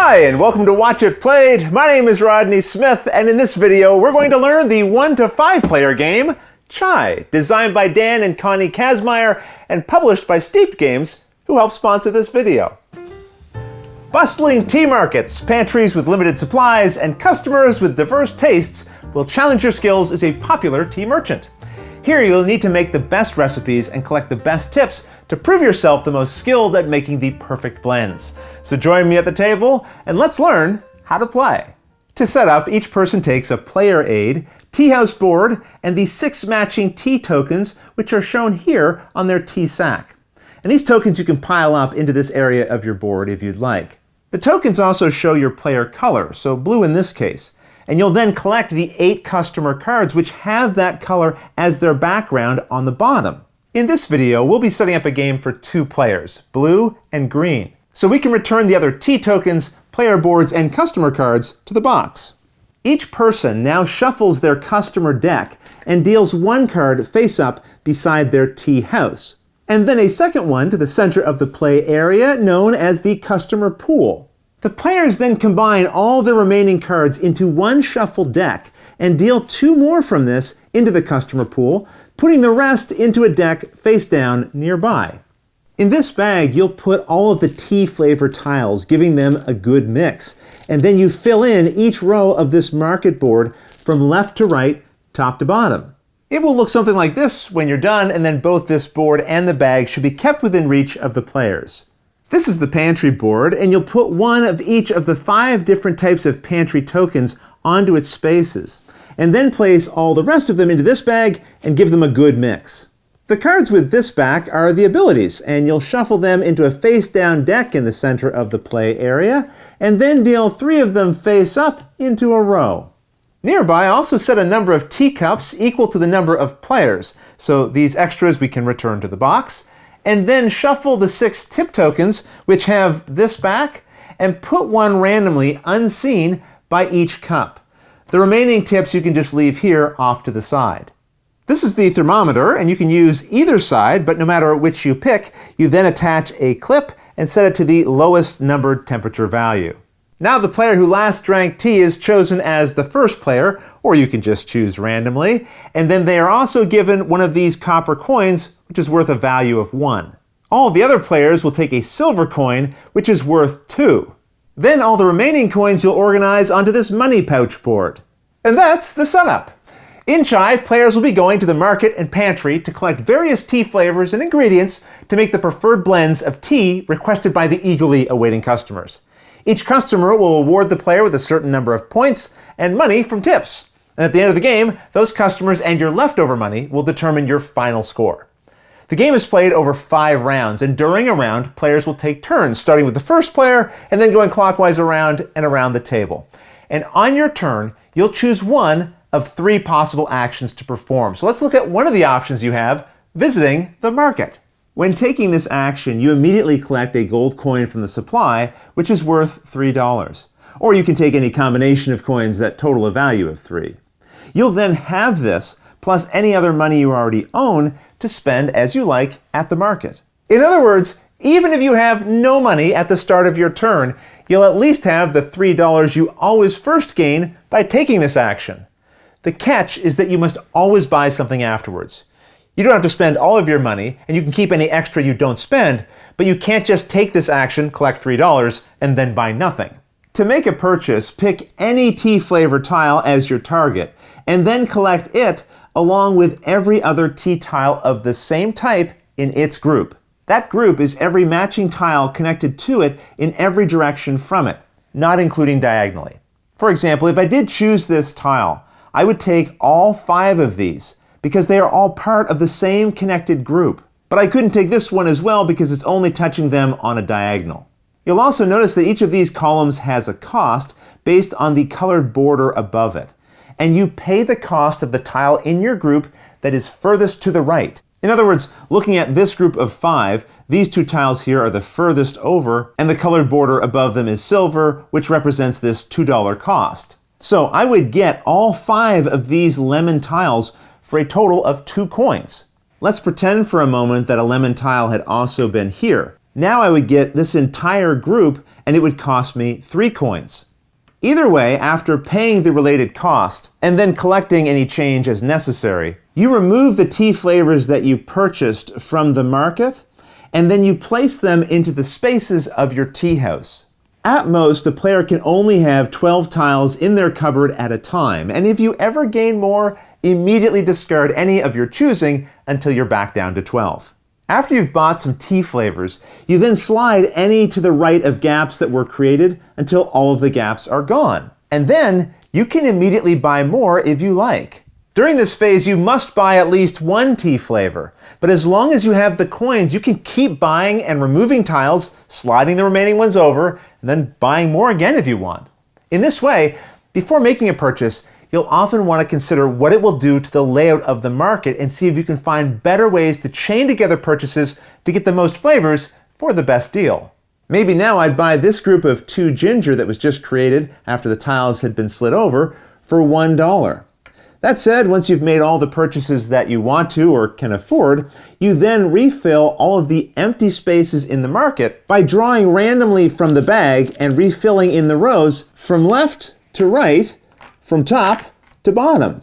Hi, and welcome to Watch It Played. My name is Rodney Smith, and in this video, we're going to learn the 1 to 5 player game, Chai, designed by Dan and Connie Kazmaier and published by Steeped Games, who helped sponsor this video. Bustling tea markets, pantries with limited supplies, and customers with diverse tastes will challenge your skills as a popular tea merchant. Here you'll need to make the best recipes and collect the best tips to prove yourself the most skilled at making the perfect blends. So join me at the table and let's learn how to play. To set up, each person takes a player aid, tea house board, and the 6 matching tea tokens, which are shown here on their tea sack. And these tokens you can pile up into this area of your board if you'd like. The tokens also show your player color, so blue in this case. And you'll then collect the 8 customer cards which have that color as their background on the bottom. In this video, we'll be setting up a game for 2 players, blue and green, so we can return the other tea tokens, player boards, and customer cards to the box. Each person now shuffles their customer deck and deals 1 card face up beside their tea house, and then a second one to the center of the play area known as the customer pool. The players then combine all the remaining cards into 1 shuffled deck and deal 2 more from this into the customer pool, putting the rest into a deck face down nearby. In this bag, you'll put all of the tea flavor tiles, giving them a good mix. And then you fill in each row of this market board from left to right, top to bottom. It will look something like this when you're done, and then both this board and the bag should be kept within reach of the players. This is the pantry board, and you'll put 1 of each of the 5 different types of pantry tokens onto its spaces, and then place all the rest of them into this bag and give them a good mix. The cards with this back are the abilities, and you'll shuffle them into a face-down deck in the center of the play area, and then deal 3 of them face up into a row. Nearby, also set a number of teacups equal to the number of players, so these extras we can return to the box, and then shuffle the 6 tip tokens, which have this back, and put 1 randomly unseen by each cup. The remaining tips you can just leave here off to the side. This is the thermometer, and you can use either side, but no matter which you pick, you then attach a clip and set it to the lowest numbered temperature value. Now the player who last drank tea is chosen as the first player, or you can just choose randomly, and then they are also given 1 of these copper coins, which is worth a value of 1. All the other players will take a silver coin, which is worth 2. Then all the remaining coins you'll organize onto this money pouch board. And that's the setup. In Chai, players will be going to the market and pantry to collect various tea flavors and ingredients to make the preferred blends of tea requested by the eagerly awaiting customers. Each customer will award the player with a certain number of points and money from tips. And at the end of the game, those customers and your leftover money will determine your final score. The game is played over 5 rounds, and during a round, players will take turns, starting with the first player and then going clockwise around and around the table. And on your turn, you'll choose 1 of 3 possible actions to perform. So let's look at one of the options you have, visiting the market. When taking this action, you immediately collect a gold coin from the supply, which is worth $3. Or you can take any combination of coins that total a value of 3. You'll then have this, plus any other money you already own, to spend as you like at the market. In other words, even if you have no money at the start of your turn, you'll at least have the $3 you always first gain by taking this action. The catch is that you must always buy something afterwards. You don't have to spend all of your money, and you can keep any extra you don't spend, but you can't just take this action, collect $3, and then buy nothing. To make a purchase, pick any tea flavor tile as your target, and then collect it along with every other tea tile of the same type in its group. That group is every matching tile connected to it in every direction from it, not including diagonally. For example, if I did choose this tile, I would take all 5 of these, because they are all part of the same connected group. But I couldn't take this one as well because it's only touching them on a diagonal. You'll also notice that each of these columns has a cost based on the colored border above it. And you pay the cost of the tile in your group that is furthest to the right. In other words, looking at this group of 5, these 2 tiles here are the furthest over, and the colored border above them is silver, which represents this $2 cost. So I would get all 5 of these lemon tiles for a total of 2 coins. Let's pretend for a moment that a lemon tile had also been here. Now I would get this entire group and it would cost me 3 coins. Either way, after paying the related cost and then collecting any change as necessary, you remove the tea flavors that you purchased from the market and then you place them into the spaces of your tea house. At most, a player can only have 12 tiles in their cupboard at a time, and if you ever gain more, immediately discard any of your choosing until you're back down to 12. After you've bought some tea flavors, you then slide any to the right of gaps that were created until all of the gaps are gone. And then you can immediately buy more if you like. During this phase, you must buy at least 1 tea flavor, but as long as you have the coins, you can keep buying and removing tiles, sliding the remaining ones over, and then buying more again if you want. In this way, before making a purchase, you'll often want to consider what it will do to the layout of the market and see if you can find better ways to chain together purchases to get the most flavors for the best deal. Maybe now I'd buy this group of 2 ginger that was just created after the tiles had been slid over for $1. That said, once you've made all the purchases that you want to or can afford, you then refill all of the empty spaces in the market by drawing randomly from the bag and refilling in the rows from left to right, from top to bottom.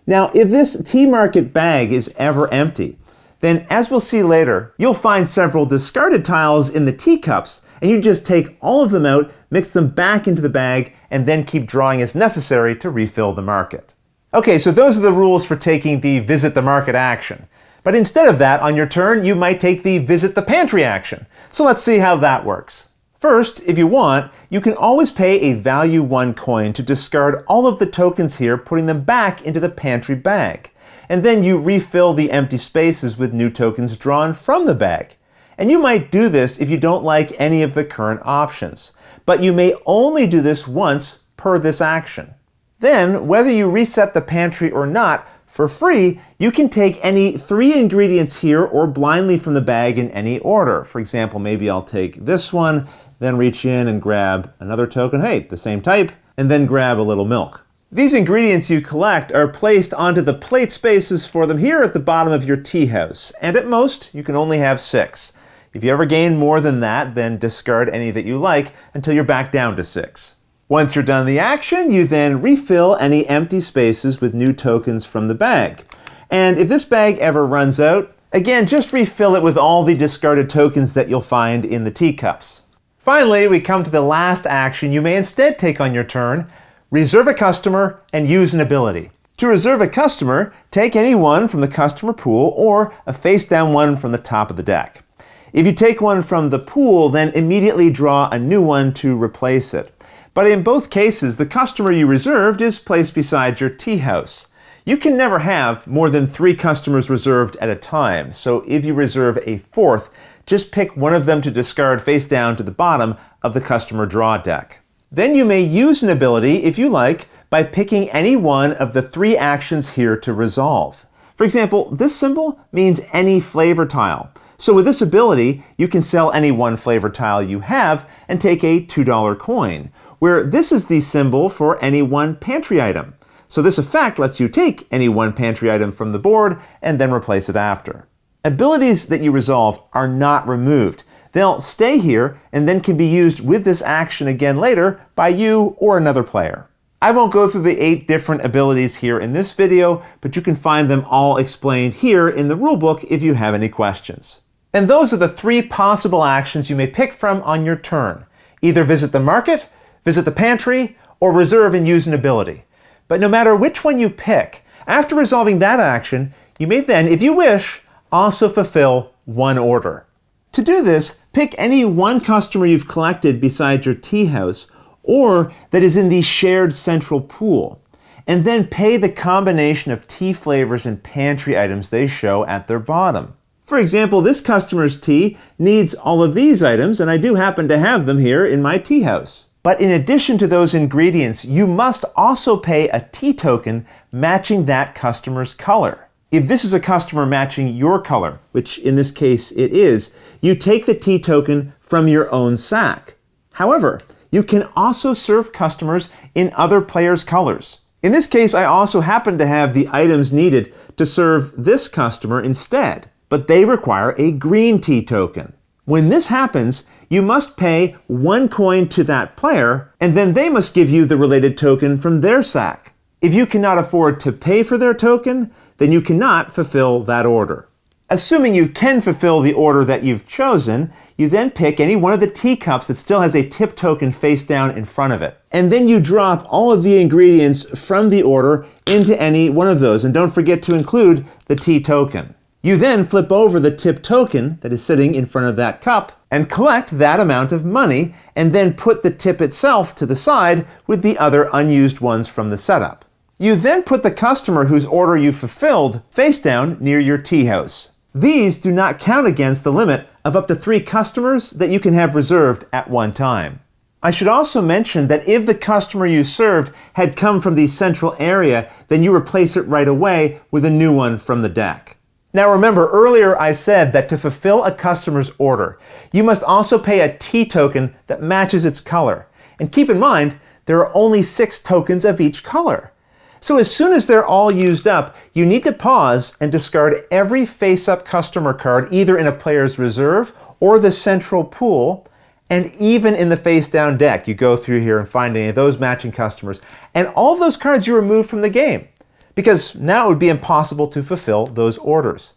Now, if this tea market bag is ever empty, then as we'll see later, you'll find several discarded tiles in the teacups, and you just take all of them out, mix them back into the bag, and then keep drawing as necessary to refill the market. Okay, so those are the rules for taking the visit the market action. But instead of that, on your turn, you might take the visit the pantry action. So let's see how that works. First, if you want, you can always pay a value 1 coin to discard all of the tokens here, putting them back into the pantry bag. And then you refill the empty spaces with new tokens drawn from the bag. And you might do this if you don't like any of the current options. But you may only do this once per this action. Then, whether you reset the pantry or not, for free, you can take any 3 ingredients here or blindly from the bag in any order. For example, maybe I'll take this one, then reach in and grab another token, hey, the same type, and then grab a little milk. These ingredients you collect are placed onto the plate spaces for them here at the bottom of your tea house, and at most, you can only have 6. If you ever gain more than that, then discard any that you like until you're back down to 6. Once you're done the action, you then refill any empty spaces with new tokens from the bag. And if this bag ever runs out, again, just refill it with all the discarded tokens that you'll find in the teacups. Finally, we come to the last action you may instead take on your turn: reserve a customer and use an ability. To reserve a customer, take any one from the customer pool or a face-down one from the top of the deck. If you take one from the pool, then immediately draw a new one to replace it. But in both cases, the customer you reserved is placed beside your tea house. You can never have more than 3 customers reserved at a time, so if you reserve a 4th, just pick one of them to discard face down to the bottom of the customer draw deck. Then you may use an ability, if you like, by picking any one of the 3 actions here to resolve. For example, this symbol means any flavor tile. So with this ability, you can sell any one flavor tile you have and take a $2 coin, where this is the symbol for any one pantry item. So this effect lets you take any one pantry item from the board and then replace it after. Abilities that you resolve are not removed. They'll stay here and then can be used with this action again later by you or another player. I won't go through the 8 different abilities here in this video, but you can find them all explained here in the rulebook if you have any questions. And those are the 3 possible actions you may pick from on your turn. Either visit the market, visit the pantry, or reserve and use an ability. But no matter which one you pick, after resolving that action, you may then, if you wish, also fulfill one order. To do this, pick any one customer you've collected beside your tea house or that is in the shared central pool, and then pay the combination of tea flavors and pantry items they show at their bottom. For example, this customer's tea needs all of these items, and I do happen to have them here in my tea house. But in addition to those ingredients, you must also pay a tea token matching that customer's color. If this is a customer matching your color, which in this case it is, you take the tea token from your own sack. However, you can also serve customers in other players' colors. In this case, I also happen to have the items needed to serve this customer instead, but they require a green tea token. When this happens, you must pay 1 coin to that player, and then they must give you the related token from their sack. If you cannot afford to pay for their token, then you cannot fulfill that order. Assuming you can fulfill the order that you've chosen, you then pick any one of the teacups that still has a tip token face down in front of it. And then you drop all of the ingredients from the order into any one of those, and don't forget to include the tea token. You then flip over the tip token that is sitting in front of that cup and collect that amount of money, and then put the tip itself to the side with the other unused ones from the setup. You then put the customer whose order you fulfilled face down near your tea house. These do not count against the limit of up to 3 customers that you can have reserved at one time. I should also mention that if the customer you served had come from the central area, then you replace it right away with a new one from the deck. Now remember, earlier I said that to fulfill a customer's order, you must also pay a tea token that matches its color. And keep in mind, there are only 6 tokens of each color. So as soon as they're all used up, you need to pause and discard every face-up customer card either in a player's reserve or the central pool, and even in the face-down deck. You go through here and find any of those matching customers, and all of those cards you remove from the game, because now it would be impossible to fulfill those orders.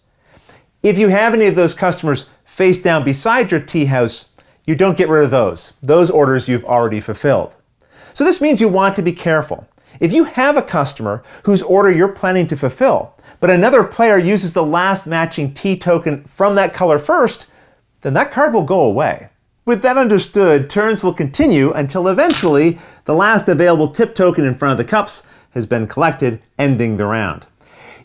If you have any of those customers face down beside your tea house, you don't get rid of those. Those orders you've already fulfilled. So this means you want to be careful. If you have a customer whose order you're planning to fulfill, but another player uses the last matching tea token from that color first, then that card will go away. With that understood, turns will continue until eventually the last available tip token in front of the cups has been collected, ending the round.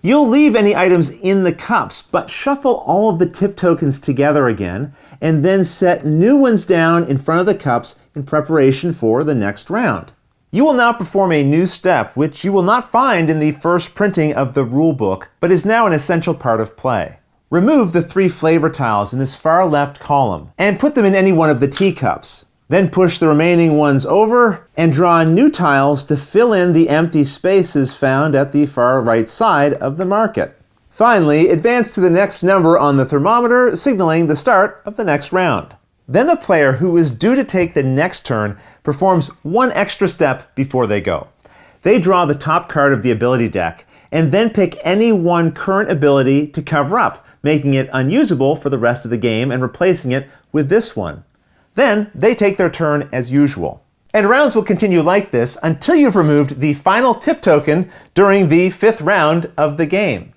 You'll leave any items in the cups, but shuffle all of the tip tokens together again, and then set new ones down in front of the cups in preparation for the next round. You will now perform a new step, which you will not find in the first printing of the rulebook, but is now an essential part of play. Remove the 3 flavor tiles in this far left column, and put them in any one of the teacups. Then push the remaining ones over, and draw new tiles to fill in the empty spaces found at the far right side of the market. Finally, advance to the next number on the thermometer, signaling the start of the next round. Then the player who is due to take the next turn performs one extra step before they go. They draw the top card of the ability deck, and then pick any one current ability to cover up, making it unusable for the rest of the game and replacing it with this one. Then they take their turn as usual. And rounds will continue like this until you've removed the final tip token during the 5th round of the game.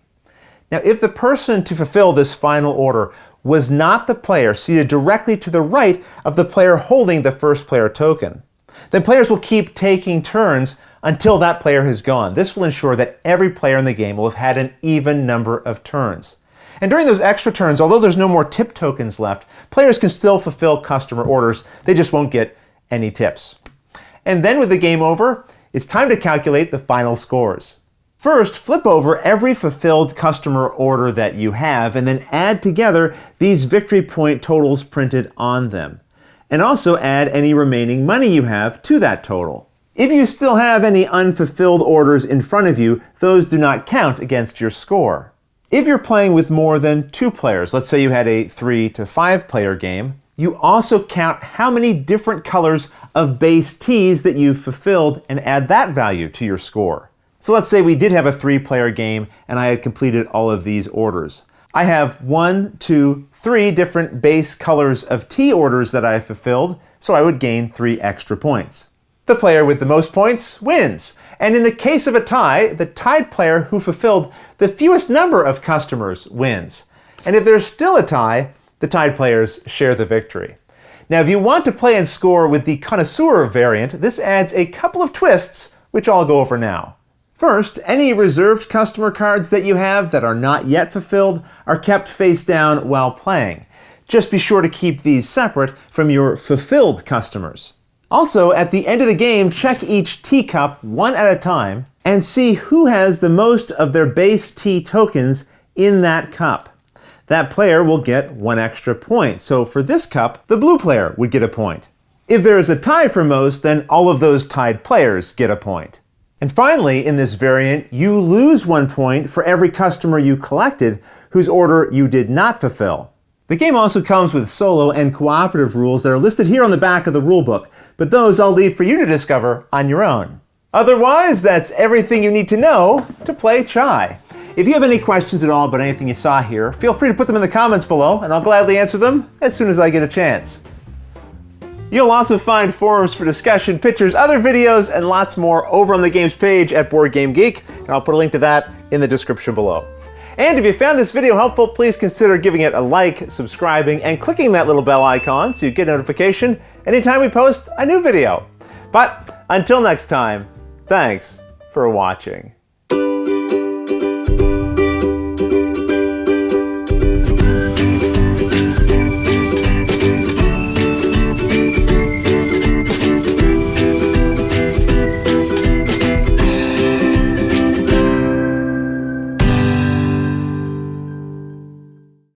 Now, if the person to fulfill this final order was not the player seated directly to the right of the player holding the first player token, then players will keep taking turns until that player has gone. This will ensure that every player in the game will have had an even number of turns. And during those extra turns, although there's no more tip tokens left, players can still fulfill customer orders. They just won't get any tips. And then with the game over, it's time to calculate the final scores. First, flip over every fulfilled customer order that you have, and then add together these victory point totals printed on them. And also add any remaining money you have to that total. If you still have any unfulfilled orders in front of you, those do not count against your score. If you're playing with more than 2 players, let's say you had a 3 to 5 player game, you also count how many different colors of base teas that you've fulfilled and add that value to your score. So let's say we did have a 3-player game and I had completed all of these orders. I have 1, 2, 3 different base colors of tea orders that I have fulfilled, so I would gain 3 extra points. The player with the most points wins. And in the case of a tie, the tied player who fulfilled the fewest number of customers wins. And if there's still a tie, the tied players share the victory. Now, if you want to play and score with the Connoisseur Variant, this adds a couple of twists, which I'll go over now. First, any reserved customer cards that you have that are not yet fulfilled are kept face down while playing. Just be sure to keep these separate from your fulfilled customers. Also, at the end of the game, check each teacup one at a time and see who has the most of their base tea tokens in that cup. That player will get 1 extra point. So for this cup, the blue player would get a point. If there is a tie for most, then all of those tied players get a point. And finally, in this variant, you lose 1 point for every customer you collected whose order you did not fulfill. The game also comes with solo and cooperative rules that are listed here on the back of the rulebook, but those I'll leave for you to discover on your own. Otherwise, that's everything you need to know to play Chai. If you have any questions at all about anything you saw here, feel free to put them in the comments below, and I'll gladly answer them as soon as I get a chance. You'll also find forums for discussion, pictures, other videos, and lots more over on the games page at Board Game Geek, and I'll put a link to that in the description below. And if you found this video helpful, please consider giving it a like, subscribing, and clicking that little bell icon so you get notification anytime we post a new video. But until next time, thanks for watching.